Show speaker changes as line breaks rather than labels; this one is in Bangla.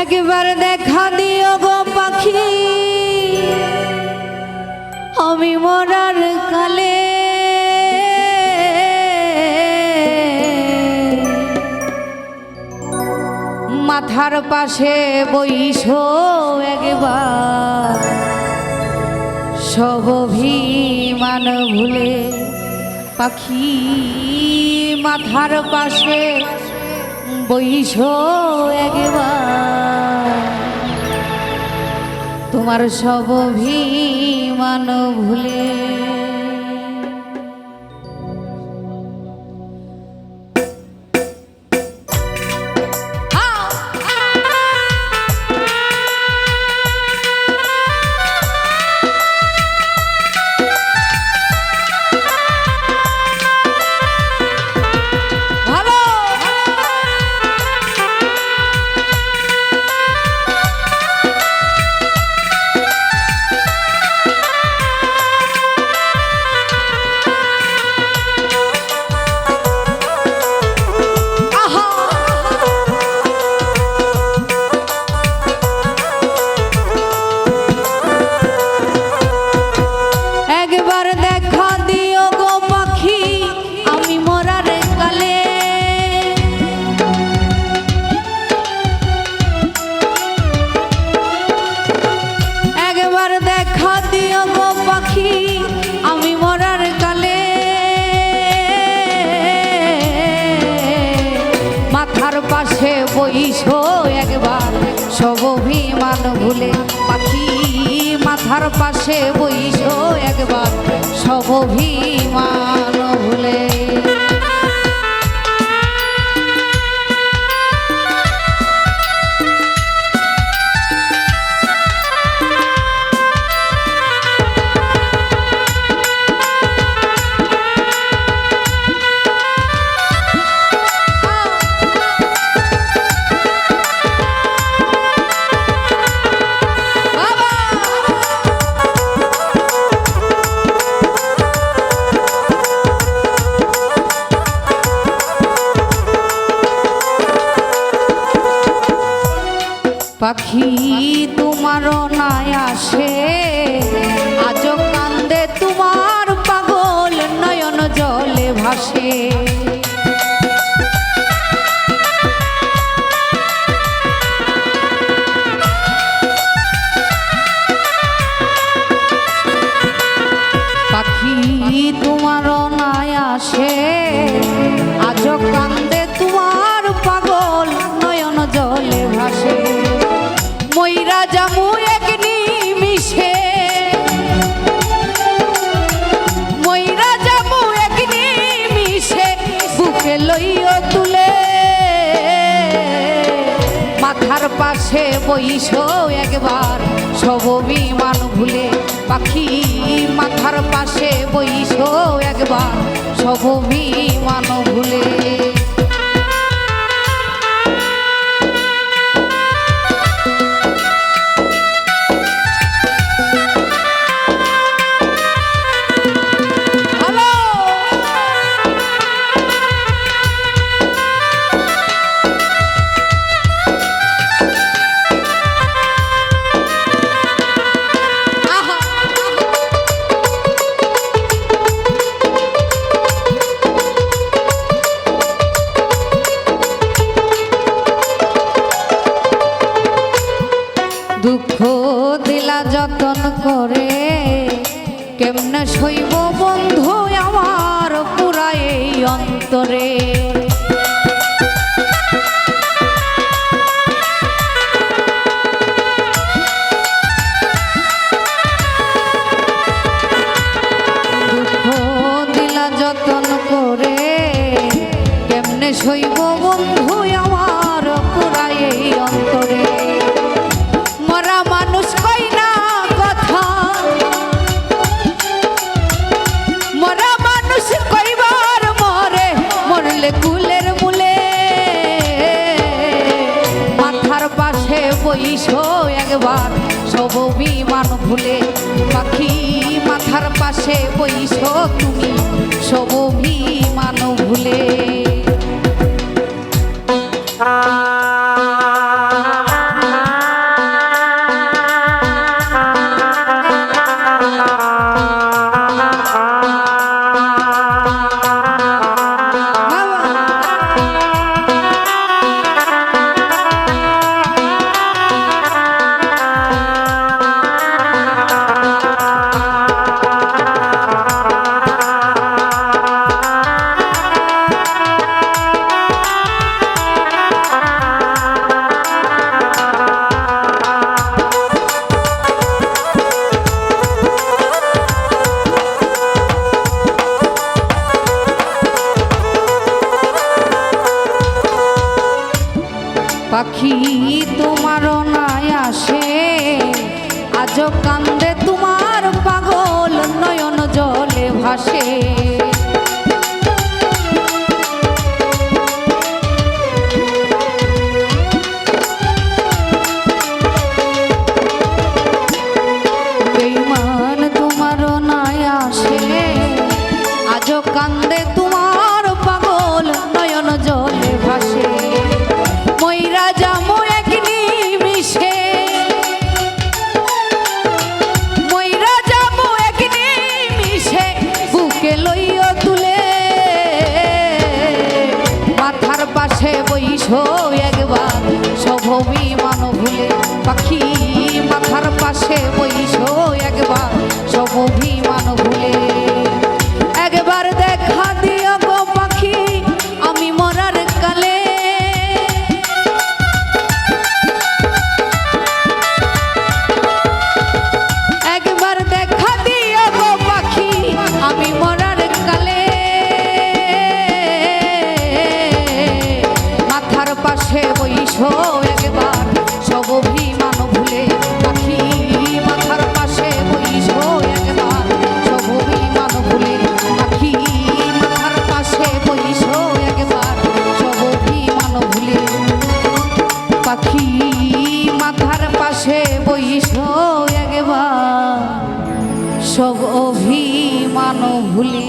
একবার দেখা দিও গো পাখি আমি মরার কালে, মাথার পাশে বইসো একবার সব অভিমান ভুলে। পাখি মাথার পাশে বইসো একবার তোমার সব অভিমান ভুলে। আমি মরার কালে মাথার পাশে বইসো একবার সব অভিমান ভুলে। পাখি মাথার পাশে বইসো একবার সব অভিমান ভুলে। পাখি তোমারও নাই আসে আজ কান্দে তোমার পাগল নয়ন জলে ভাসে। পাখি তোমারও নাই আসে আজ কান্দে তোমার পাগল নয়ন জলে ভাসে। মইরা যামু এক নিমিষে, মইরা যামু এক নিমিষে বুকে লইও তুলে। মাথার পাশে বইসো একবার সব অভিমান ভুলে। পাখি মাথার পাশে বইসো একবার সব অভিমান ভুলে। দুঃখ দিলা যতন করে কেমনে সইব বন্ধু আমার পুরা এই অন্তরে। দুঃখ দিলা যতন করে কেমনে সইব বন্ধু আমার পুরা এই অন্তরে। মরা মানুষ কই না কথা, মরা মানুষ কইবার মরে মরলে কুলের মূলে। মাথার পাশে বইসো একবার সব অভিমান ভুলে। পাখি মাথার পাশে বইসো তুমি সব অভিমান ভুলে। পাখি তোমার নাই আসে আজও কান্দে তোমার পাগল নয়ন জলে ভাসে বেঈমান তোমার নাই আসে আজও কান্দে তোমার পাগল নয়ন জলে ভাসে ময়রা যামো এক নিমিষে ময়রা যামো এক নিমিষে বুকে লইয়া তুলে মাথার পাশে বইসো একবার সব অভিমান ভুলে পাখি মাথার পাশে বইসো একবার সব অভিমান ভুলে একবার দেখা দিও গো পাখি আমি মরার কালে একবার দেখা দিও গো পাখি আমি মরার কালে মাথার পাশে বইসো একবার সব অভিমান ভুলে পাখি মাথার পাশে বইসো একবার সব অভিমান ভুলে পাখি মাথার পাশে বইসো একবার সব অভিমান ভুলে পাখি মাথার পাশে বইসো একবার সব অভিমান ভুলে।